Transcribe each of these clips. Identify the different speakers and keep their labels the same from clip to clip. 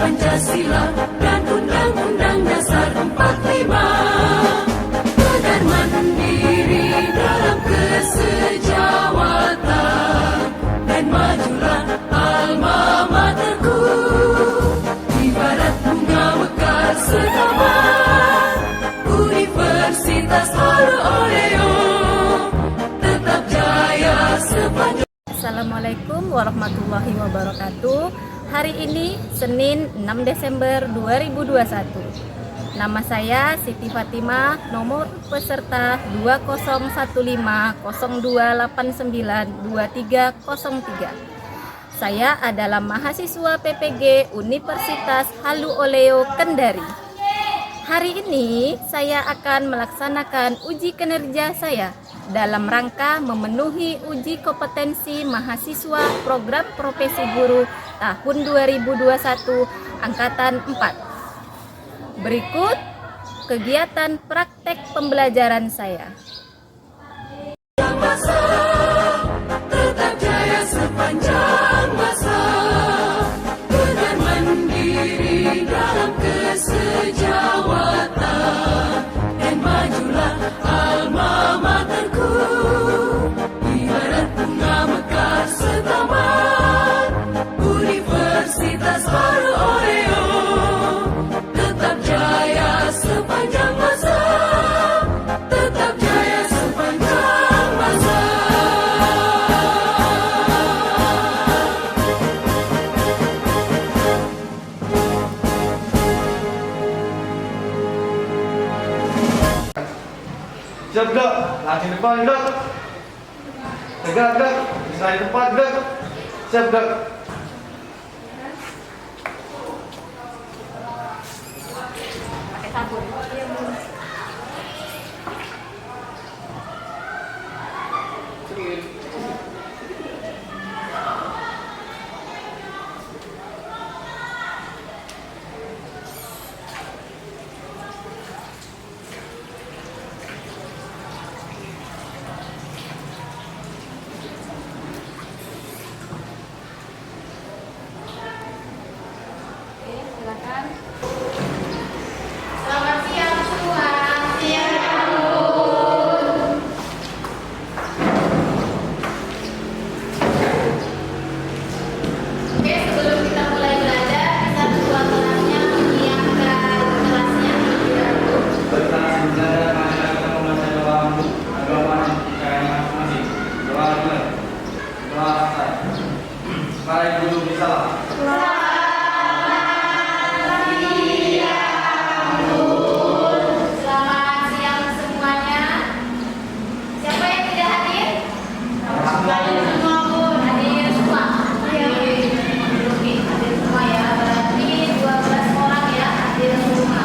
Speaker 1: Pancasila dan Undang-Undang Dasar 45. Negara mandiri dalam kesejawatan, dan majulah alma materku. Ibarat bunga mekar setaman, Universitas Oleo tetap jaya sepanjang.
Speaker 2: Assalamualaikum warahmatullahi wabarakatuh. Hari ini Senin 6 Desember 2021. Nama saya Siti Fatimah, nomor peserta 201502892303. Saya adalah mahasiswa PPG Universitas Halu Oleo Kendari. Hari ini saya akan melaksanakan uji kinerja saya dalam rangka memenuhi uji kompetensi mahasiswa program profesi guru tahun 2021 angkatan 4. Berikut kegiatan praktek pembelajaran saya.
Speaker 1: Tetap jaya sepanjang masa, dengan mandiri dalam kesejawatan, dan majulah alma materku. Ibarat bunga mekar setaman, Universitas Oleo tetap jaya sepanjang masa, tetap jaya sepanjang masa.
Speaker 3: Siap dok, langsung depan dok. Tegak dok, bisa di tempat dok. Siap dok.
Speaker 2: Pakai sabun. Silakan. Selamat siang semua. Siang. Oke, sebelum kita mulai belajar, bisa suasananya menyiapkan kelasnya.
Speaker 3: Bertangan belajar masyarakat membaca doa agama yang masing-masing. Doa mulai. Doa selesai. Mari dulu bisalah.
Speaker 2: Selamat siang semuanya. Siapa yang tidak hadir? Hadir semua, Bu. Hadir semua. Oke, hadir semua ya. Berarti 12 orang ya hadir semua.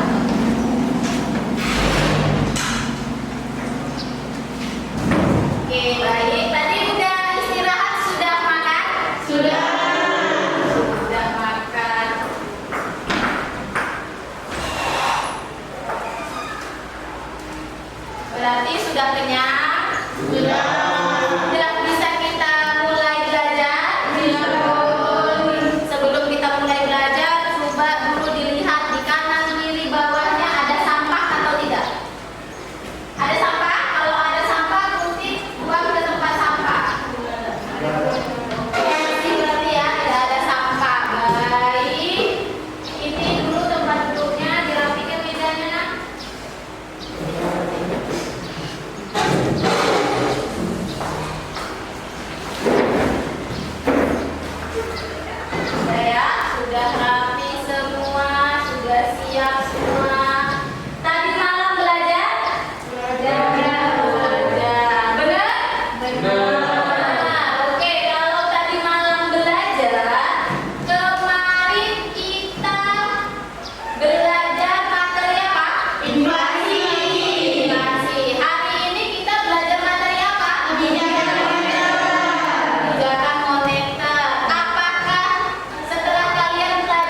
Speaker 2: Oke, baik. Tadi udah istirahat, sudah makan? Sudah. Sudah makan. Berarti sudah kenyang? Sudah. Sudah bisa kita mulai belajar? Sebelum kita mulai belajar, coba dulu dilihat di kanan kiri bawahnya ada sampah atau tidak? Ada sampah? Kalau ada sampah, kunci buang ke tempat sampah. Oke, berarti ya tidak ada sampah. Baik. Ini dulu tempat duduknya, dirapikan mejanya, Nak. Sudah ya, sudah rapi semua, sudah siap semua. Tadi malam belajar? Belajar. Benar? Benar. Oke, kalau tadi malam belajar, kemarin kita belajar materi apa? Inflasi. Hari ini kita belajar materi apa? Kebijakan moneter. Apakah setelah kalian belajar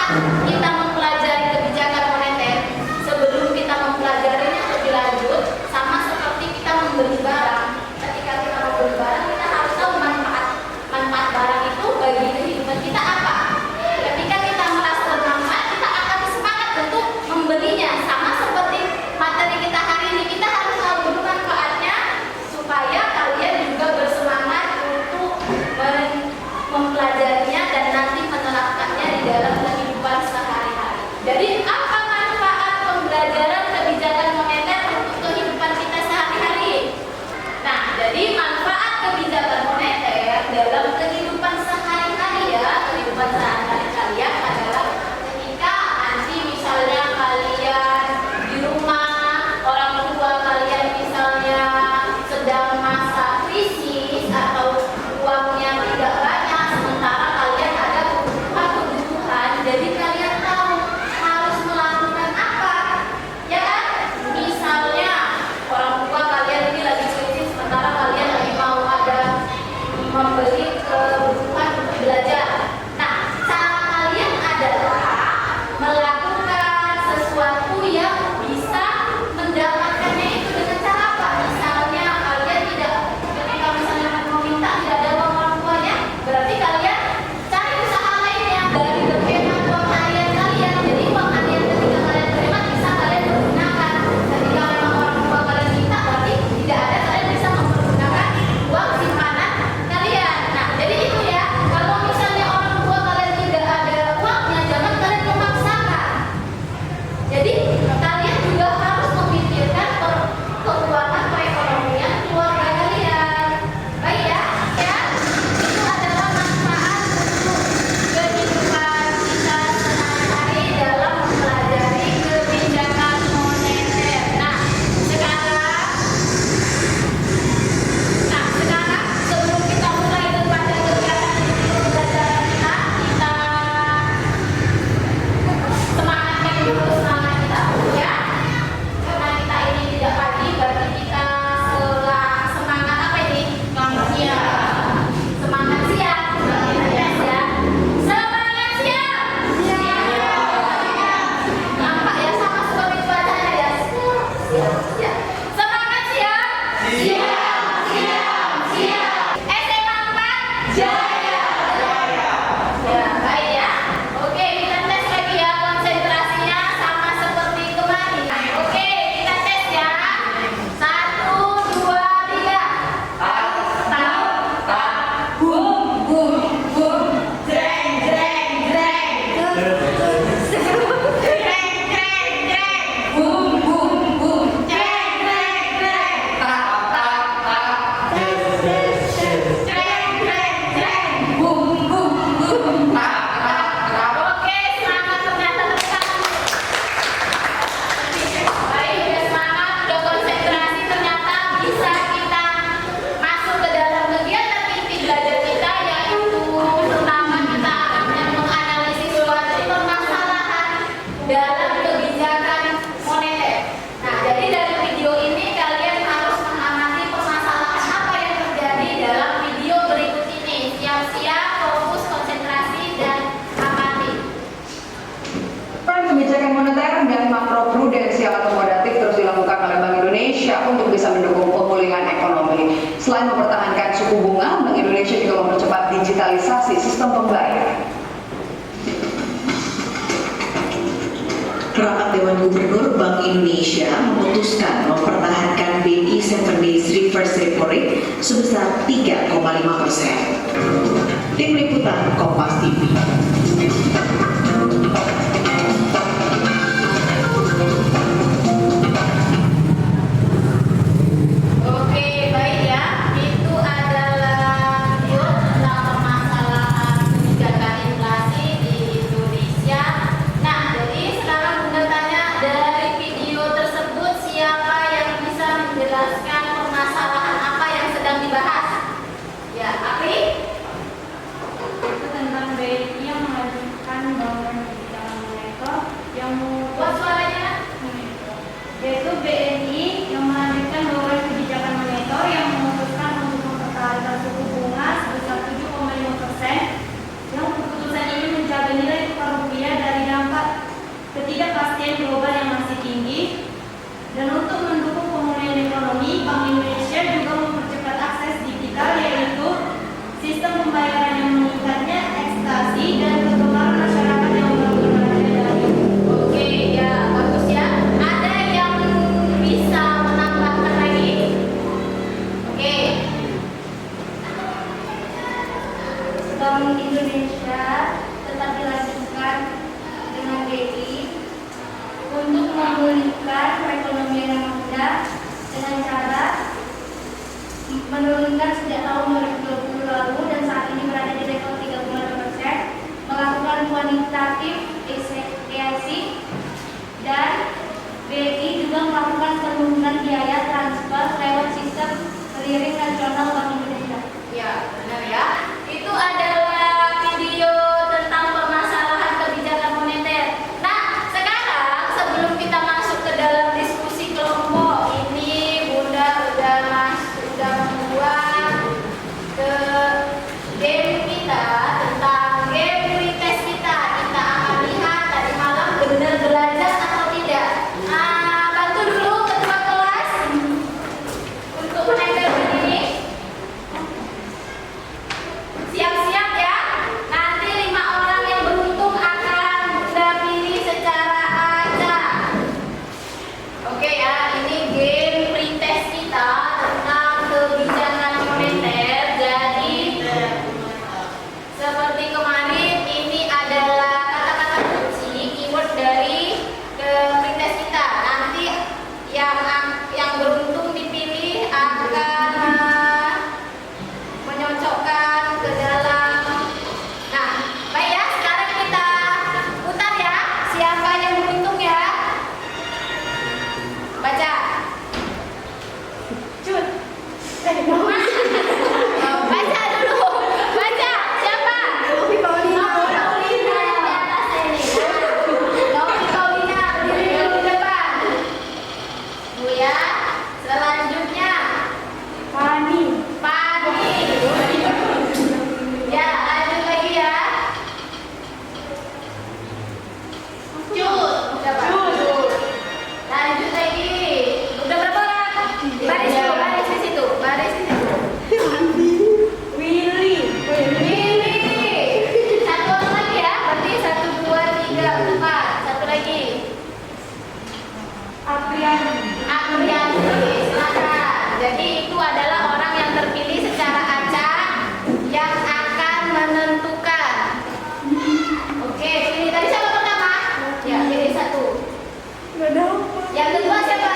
Speaker 2: saat kita mempelajari kebijakan moneter, sebelum kita mempelajarinya lebih lanjut, sama seperti kita membeli barang. Ketika kita membeli barang, kita harus tahu manfaat barang itu bagi kehidupan kita apa. Ketika kita merasa bermanfaat, kita akan semangat untuk membelinya. Sama seperti materi kita hari ini, kita harus tahu dulu manfaatnya supaya kalian juga bersemangat untuk mempelajarinya dan nanti menerapkannya di dalam kehidupan sehari-hari. Jadi apa manfaat pembelajaran kebijakan moneter untuk kehidupan kita sehari-hari? Nah, jadi manfaat kebijakan moneter dalam kehidupan sehari-hari ya, kehidupan sehari-hari kalian adalah ketika nanti misalnya kalian di rumah, orang tua kalian misalnya sedang masa krisis atau uangnya tidak banyak, sementara kalian ada kebutuhan, jadi kalian tahu harus melakukan apa, ya kan? Misalnya orang tua kalian ini lagi krisis, sementara kalian lagi mau ada membeli kebutuhan untuk belajar. Nah, cara kalian adalah melakukan sesuatu yang bisa mendapatkannya itu dengan cara apa? Misalnya kalian tidak, ketika misalnya meminta tidak ada uang orang tuanya, berarti kalian cari usaha lainnya dari berhemat uang harian kalian. Jadi uang harian ketika kalian berhemat bisa kalian pergunakan. Ketika memang orang tua kalian minta, berarti tidak ada, kalian bisa mempergunakan uang simpanan kalian. Nah, jadi itu ya. Kalau misalnya orang tua kalian tidak ada uangnya, jangan kalian memaksakan. Jadi kalian juga harus memikirkan keuangan perekonomian keluarga kalian. Baik ya, ya. Itu adalah manfaat untuk kehidupan kita sehari-hari dalam mempelajari kebijakan moneter. Nah, sekarang sebelum kita mulai kepada kegiatan pembelajaran kita semangatkan dulu, semangat kita dulu ya. Karena kita ini tidak pagi, berarti kita semangat apa ini? Siang. Semangat siang. Ya. Semangat siang. Nampak ya sama seperti bacanya ya. Siang. Semangat siang. SMA 4 Jaya. Ya, baik ya. Oke, kita tes lagi ya konsentrasinya sama seperti kemarin. Oke, kita tes ya. 1, 2, 3. Bum bum bum. Jreng jreng jreng. Jreng jreng jreng. Bum bum bum. Jreng jreng jreng. Jreng jreng jreng. Bum bum bum. Oke, semangat ternyata teman-teman. Baik, udah semangat, udah konsentrasi, ternyata bisa kita masuk ke dalam kegiatan inti belajar kita, yaitu pertama kita akan menganalisis suatu permasalahan dalam kebijakan moneter. Nah, jadi dari video ini kalian harus mengamati permasalahan apa yang terjadi dalam video berikut ini. Siap-siap, fokus, konsentrasi, dan amati.
Speaker 4: Peran kebijakan moneter dan makroprudensial akomodatif terus dilakukan oleh Bank Indonesia untuk bisa mendukung pemulihan ekonomi. Selain mempertahankan suku bunga, Bank Indonesia juga mempercepat digitalisasi sistem pembayaran.
Speaker 5: Rapat Dewan Gubernur Bank Indonesia memutuskan mempertahankan BI 7 Days Reverse Repo Rate sebesar 3,5%. Tim Liputan Kompas TV.
Speaker 2: Oke, baik ya. Itu adalah video tentang permasalahan kebijakan inflasi di Indonesia. Nah, jadi sekarang Bunda tanya, dari video tersebut siapa yang bisa menjelaskan permasalahan apa yang sedang dibahas? Ya, Apri?
Speaker 6: Itu tentang BI yang
Speaker 2: administratif eksekusi, dan BI juga melakukan penurunan biaya transfer lewat sistem clearing nasional Bank Indonesia. Ya, benar ya. Itu adalah video tentang permasalahan kebijakan moneter. Nah, sekarang sebelum kita masuk ke dalam diskusi kelompok, ini Bunda udah membuat ke game kita tentang game pretest kita. Kita akan lihat tadi malam benar belajar atau tidak. Bantu dulu ketua kelas untuk menempel ini. Siap-siap ya. Nanti 5 orang yang beruntung akan Bunda pilih secara acak. Oke ya, ini game pretest kita tentang kebijakan moneter. Jadi seperti kemarin, ini adalah kata-kata kunci keyword dari pretest kita. Nanti yang beruntung dipilih akan menyocokkan ke dalam. Nah, baik ya, sekarang kita putar ya. Siapa yang beruntung ya? Baca. Cut. Baca dulu. Baca. Siapa? Novi Paulina. Novi Paulina di atas ini. Novi Paulina berdiri dulu di depan. Bu ya. Selanjutnya Fani. Fani. Ya, lanjut lagi ya. Cut. Cut. Lanjut lagi. Udah berapa orang? Baris dulu, baris di situ. Baris di situ. Willy. Satu orang lagi ya. Berarti 1, 2, 3, 4. Satu lagi. Apriani. Silakan. Jadi itu adalah orang yang terpilih secara acak yang akan menentukan. Oke, pilih tadi siapa pertama? Ya, pilih satu. Yang kedua siapa?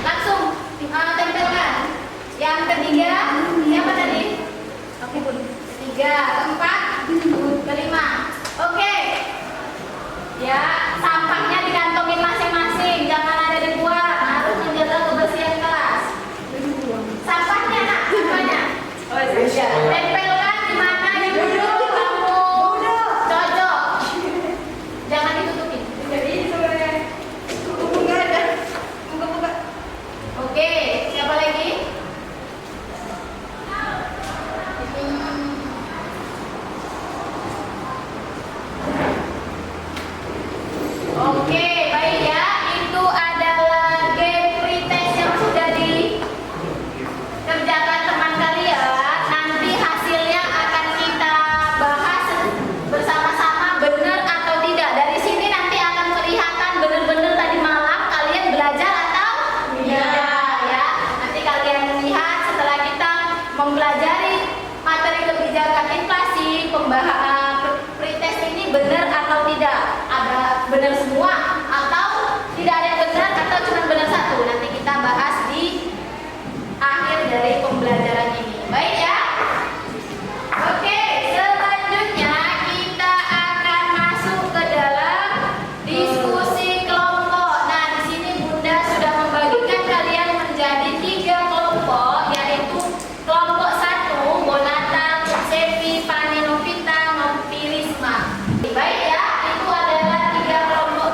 Speaker 2: Langsung tempelkan. Yang ketiga siapa tadi? Oke Bun. Ketiga, keempat, kelima. Oke. Ya, sampahnya dikantongin masing-masing, jangan ada dibuang, harus menjaga kebersihan kelas. Sampahnya nak, sampahnya. Ya, tempelkan di mana yang dulu kamu cocok. Jangan ditutupin. Oke, siapa lagi? Oke, baik ya. Itu adalah game pretest yang sudah dikerjakan teman kalian. Nanti hasilnya akan kita bahas bersama-sama, benar atau tidak. Dari sini nanti akan kelihatan benar-benar tadi malam kalian belajar atau tidak ya. Nanti kalian lihat setelah kita mempelajari materi kebijakan inflasi, pembahasan pretest ini benar atau tidak. Ada benar semua atau tidak ada yang benar atau cuma benar satu. Nanti kita bahas di akhir dari pembelajaran ini. Baik ya. Oke, selanjutnya kita akan masuk ke dalam diskusi kelompok. Nah, di sini Bunda sudah membagikan kalian menjadi 3 kelompok, yaitu kelompok 1 Bonata, Sevi, Fani, Novita, Novi, Risma. Baik ya, itu adalah 3 kelompok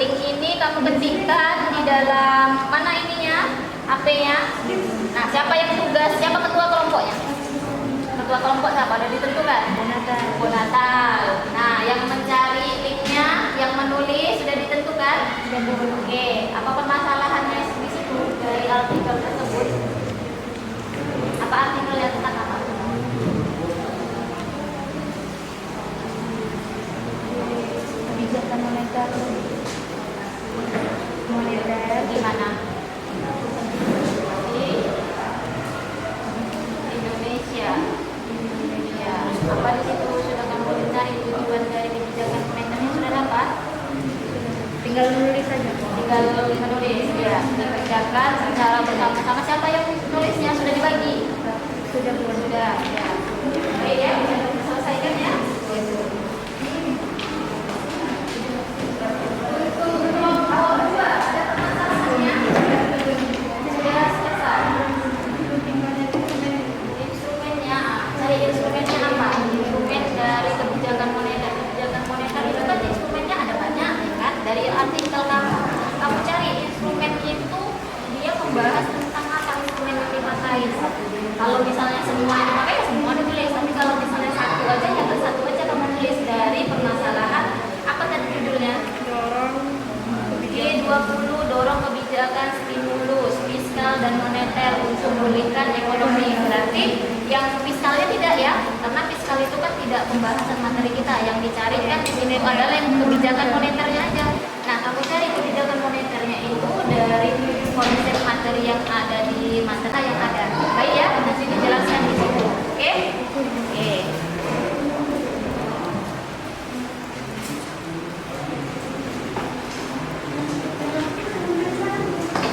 Speaker 2: link ini kamu ketikkan di dalam mana ininya, HP-nya. Nah, siapa yang tugas? Siapa ketua kelompoknya? Ketua kelompok siapa? Ada ditentukan? Bonatal. Nah, yang mencari linknya, yang menulis sudah ditentukan? Oke, apa permasalahannya di situ dari artikel tersebut? Apa artikelnya tentang apa? Kebijakan moneter di mana? Di Indonesia. Ya, apa di situ sudah kamu cari tujuan dari kebijakan moneternya sudah dapat? Tinggal menulis saja. Tinggal menulis ya. Dikerjakan secara bersama-sama. Siapa yang nulisnya sudah dibagi? Sudah. Ya. Baik ya, bisa selesaikan ya. Instrumennya apa? Instrumen dari kebijakan moneter. Kebijakan moneter itu kan instrumennya ada banyak, ya kan? Dari artikel kamu cari instrumen itu dia membahas tentang apa instrumen yang dipakai. Kalau misalnya semua yang dipakai ya semua ditulis. Tapi kalau misalnya satu aja ya satu aja kamu tulis dari permasalahan apa tadi judulnya? G20 dorong kebijakan stimulus fiskal dan moneter untuk memulihkan ekonomi. Berarti yang fiskalnya tidak ya, karena fiskal itu kan tidak pembahasan materi kita. Yang dicari kan di sini adalah yang kebijakan moneternya aja. Nah, kamu cari kebijakan moneternya itu dari konsep materi yang ada di materi yang ada. Baik ya, di sini jelaskan di situ. Oke? Oke.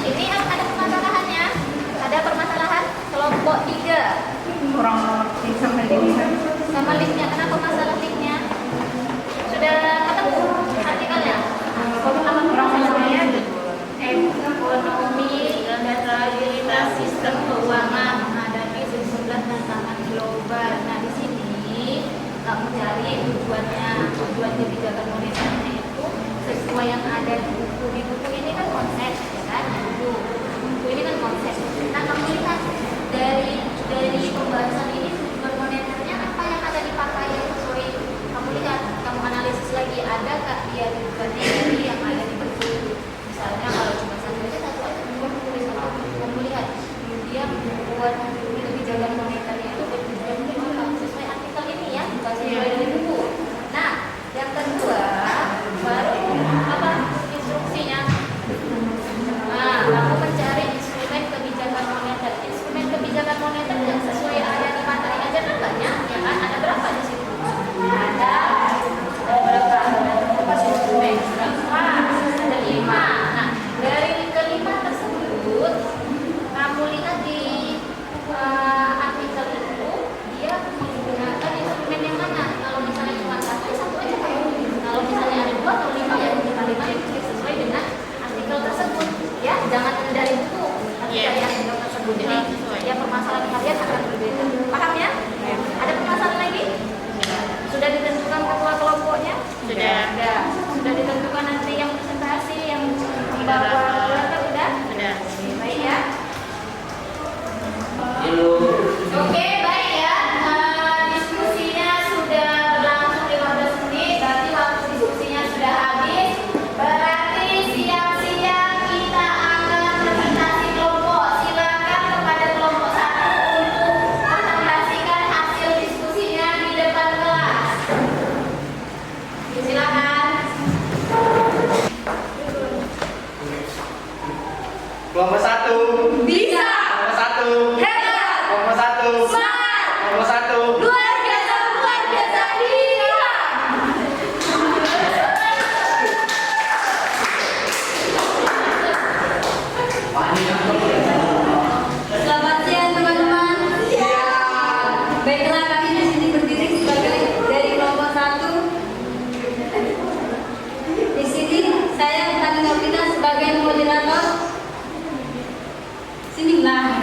Speaker 2: Ini ada permasalahannya. Ada permasalahan kelompok 3.
Speaker 4: Kurang mengerti sama
Speaker 2: linknya. Kenapa masalah linknya? Sudah ketemu artikelnya? Ekonomi dan stabilitas sistem keuangan menghadapi sejumlah tantangan global. Nah, di sini kamu cari tujuan kebijakan moneternya itu sesuai yang ada di buku. Di buku ini kan konsep, ya kan? Buku ini kan konsep. Nah, kamu lihat dari pembahasan ini tujuan moneternya apa yang ada dipakai yang sesuai. Kamu lihat, kamu analisis lagi adakah dia tujuannya dari yang ada di buku. Misalnya kalau cuma satu aja kamu tulis apa? Kamu lihat dia membuat kebijakan moneternya itu bertujuan untuk apa? Sesuai artikel ini ya, bukan sesuai dari buku. Nah, yang kedua baru apa instruksinya? Nah, kamu mencari instrumen kebijakan moneter. Instrumen kebijakan moneter yang sesuai ada di materi aja kan banyak, ya kan? Ada berapa di situ? Ada berapa? Ada instrumen berapa? Ada 5. Nah, dari kelima tersebut, kamu lihat di artikel itu dia menggunakan instrumen yang mana? Kalau misalnya cuma satu aja kamu. Kalau misalnya ada 2 atau 5 ya 5 yang sesuai dengan artikel tersebut. Ya, jangan dari buku. Ya, artikel tersebut. Jadi ya permasalahan kalian akan berbeda. Paham ya? Ada permasalahan lagi? Sudah ditentukan ketua kelompoknya? Sudah. Sudah ditentukan nanti yang presentasi yang membawa sudah? Sudah. Baik ya. Oke, baik ya. Diskusinya sudah berlangsung 15 menit. Berarti waktu diskusinya sudah habis. Berarti siap-siap kita akan presentasi kelompok. Silakan kepada kelompok 1 untuk presentasikan hasil diskusinya di depan kelas. Silakan.
Speaker 3: Kelompok 1.
Speaker 2: Bisa.
Speaker 3: Kelompok 1.
Speaker 2: Hebat.
Speaker 3: Kelompok 1.
Speaker 2: Semangat.
Speaker 3: Kelompok 1.
Speaker 2: Luar biasa dia.
Speaker 6: Selamat siang teman-teman. Baiklah, kami di sini berdiri sebagai dari kelompok 1. Di sini saya Utami Novita sebagai moderator. Sini lah.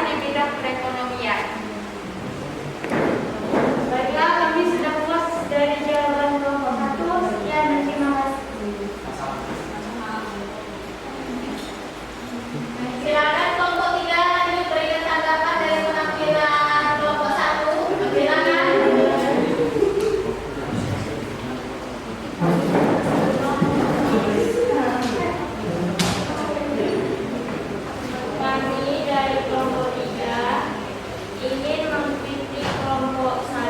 Speaker 2: di bidang perekonomian. Baiklah, kami sudah puas dari jawaban kelompok 1. Sekian dan terima kasih. Silakan kelompok 3 lanjut berikan tanggapan dari penampilan kelompok 1. Silakan. Kami dari kelompok 3 ingin mengkritik kelompok 1.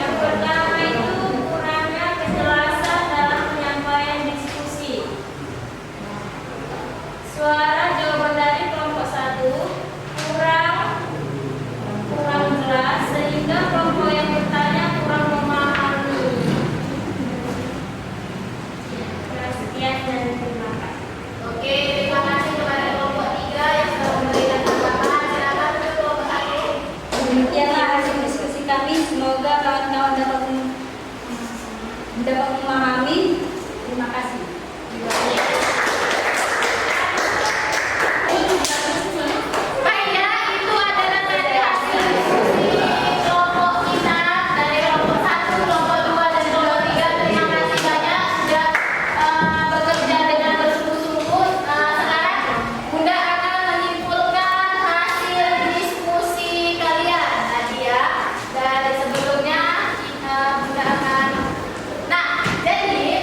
Speaker 2: Yang pertama itu kurangnya kejelasan dalam penyampaian diskusi. Suara jawaban dari kelompok 1 kurang jelas sehingga kelompok yang bertanya kurang memahami. Sekian dan terima kasih. Oke, terima kasih kepada kelompok 3 yang sudah memberikan tanggapan. Silakan untuk kelompok 1.
Speaker 6: Demikianlah hasil diskusi kami. Semoga kawan-kawan dapat memahami. Terima kasih.
Speaker 2: Baiklah, itu adalah tadi hasil diskusi kelompok kita dari kelompok 1, kelompok 2, dan kelompok 3. Terima kasih banyak sudah bekerja dengan bersungguh-sungguh. Sekarang Bunda akan menyimpulkan hasil diskusi kalian tadi ya. Dari sebelumnya Bunda akan. Nah, jadi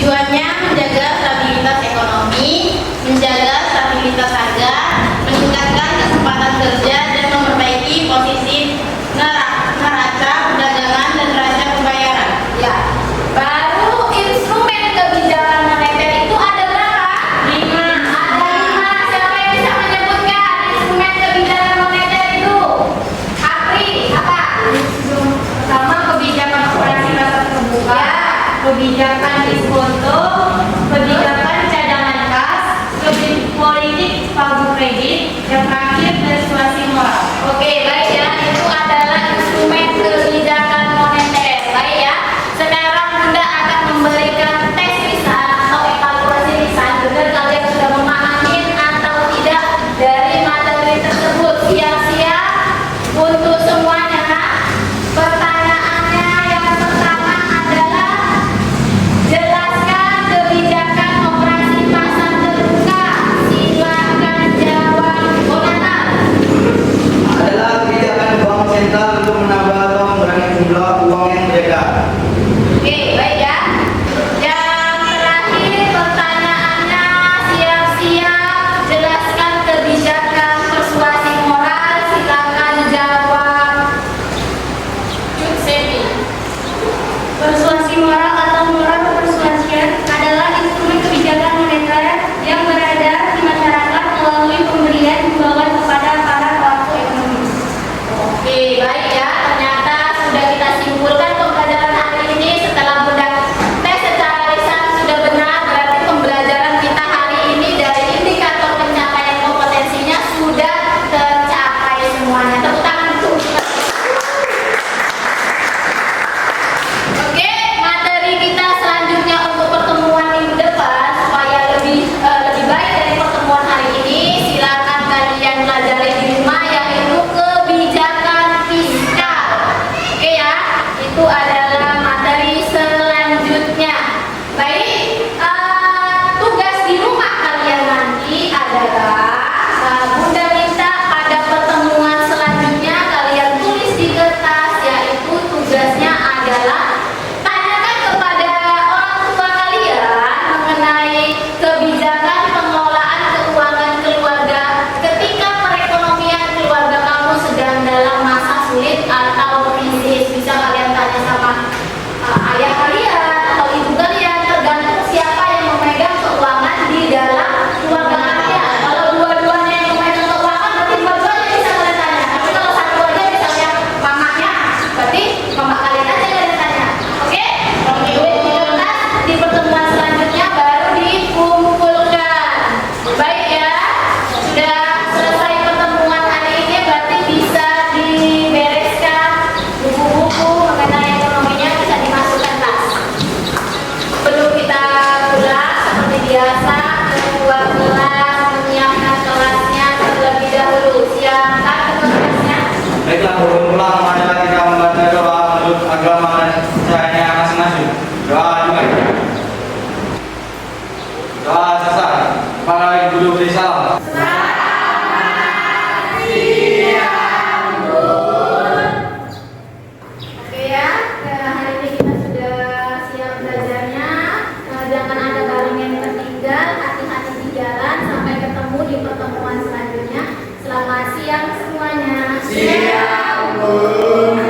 Speaker 2: Tujuannya menjaga stabilitas ekonomi, menjaga stabilitas harga, meningkatkan kesempatan kerja, dan memperbaiki posisi neraca perdagangan dan neraca pembayaran. Ya. Baru instrumen kebijakan moneter itu ada berapa? 5. Ada 5. Siapa yang bisa menyebutkan instrumen kebijakan moneter itu? Apri, apa? Pertama, kebijakan operasi pasar terbuka, kebijakan diskonto, kebijakan cadangan kas, politik pagu kredit, yang terakhir persuasi moral. Oke, baik ya, itu adalah instrumen kebijakan moneter. Baik ya, sekarang Bunda akan memberikan tes lisan atau evaluasi lisan. Benar kalian sudah memahami atau tidak dari materi tersebut? Siap-siap untuk semuanya. Pertanyaannya yang pertama adalah jelaskan kebijakan operasi pasar terbuka. Silakan jawab. Jonathan.
Speaker 3: Adalah kebijakan bank sentral untuk menambah atau mengurangi jumlah uang yang beredar.
Speaker 2: Oke, baik ya. Yang terakhir pertanyaannya, siap-siap jelaskan kebijakan persuasi moral. Silakan jawab. Cut Sevi. Persuasi moral atau moral persuasion adalah instrumen kebijakan moneter yang beredar di masyarakat melalui pemberian himbauan kepada para pelaku ekonomi. Oke, baik ya. Ternyata sudah kita simpulkan pembelajaran hari ini. Setelah Bunda tes secara lisan sudah benar, berarti pembelajaran kita hari ini dari indikator pencapaian kompetensinya sudah tercapai semuanya. Tepuk tangan untuk kita. Oke, materi kita selanjutnya untuk pertemuan minggu depan supaya lebih baik dari pertemuan hari ini. Silakan kalian pelajari di rumah, yaitu kebijakan fiskal. Oke ya, itu adalah materi selanjutnya. Baik, tugas di rumah kalian nanti adalah Bunda minta pada pertemuan selanjutnya kalian tulis di kertas, yaitu tugasnya adalah tanyakan kepada orang tua kalian mengenai kebijakan pengelolaan keuangan keluarga ketika perekonomian keluarga kamu sedang dalam masa sulit atau krisis. Bisa kalian tanya sama ayah kalian atau ibu kalian, tergantung siapa yang memegang keuangan di dalam keluarga kalian. Kalau dua-duanya yang memegang keuangan, berarti dua-duanya bisa kalian tanya. Tapi kalau satu aja, misalnya mamanya, berarti mama kalian aja kalian tanya. Oke? Kalau duit di kertas, di pertemuan selanjutnya baru dikumpulkan. Baik ya, sudah selesai pertemuan hari ini, berarti bisa dibereskan buku-buku mengenai ekonominya, bisa dimasukkan tas. Sebelum kita pulang, seperti biasa, ketua kelas menyiapkan kelasnya terlebih dahulu. Siapkan ketua kelasnya.
Speaker 3: Baiklah, sebelum pulang, marilah kita membaca doa menurut agama dan percayaannya masing-masing. Doa dimulai. Doa selesai. Kepala ibu guru beri salam.
Speaker 2: Oke ya, hari ini kita sudah siap belajarnya. Jangan ada barang yang tertinggal, hati-hati di jalan. Sampai ketemu di pertemuan selanjutnya. Selamat siang semuanya.
Speaker 3: Siang, Bu.